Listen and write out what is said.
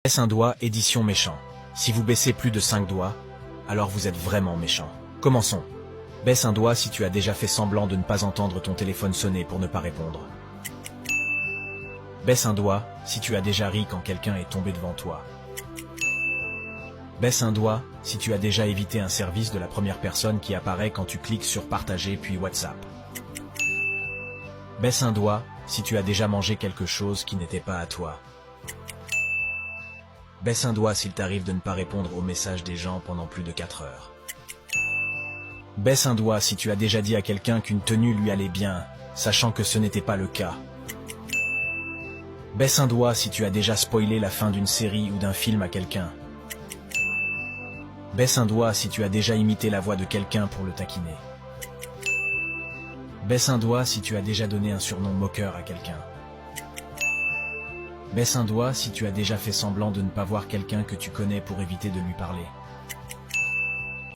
Baisse un doigt, édition méchant. Si vous baissez plus de 5 doigts, alors vous êtes vraiment méchant. Commençons. Baisse un doigt si tu as déjà fait semblant de ne pas entendre ton téléphone sonner pour ne pas répondre. Baisse un doigt si tu as déjà ri quand quelqu'un est tombé devant toi. Baisse un doigt si tu as déjà évité un service de la première personne qui apparaît quand tu cliques sur partager puis WhatsApp. Baisse un doigt si tu as déjà mangé quelque chose qui n'était pas à toi. Baisse un doigt s'il t'arrive de ne pas répondre aux messages des gens pendant plus de 4 heures. Baisse un doigt si tu as déjà dit à quelqu'un qu'une tenue lui allait bien, sachant que ce n'était pas le cas. Baisse un doigt si tu as déjà spoilé la fin d'une série ou d'un film à quelqu'un. Baisse un doigt si tu as déjà imité la voix de quelqu'un pour le taquiner. Baisse un doigt si tu as déjà donné un surnom moqueur à quelqu'un. Baisse un doigt si tu as déjà fait semblant de ne pas voir quelqu'un que tu connais pour éviter de lui parler.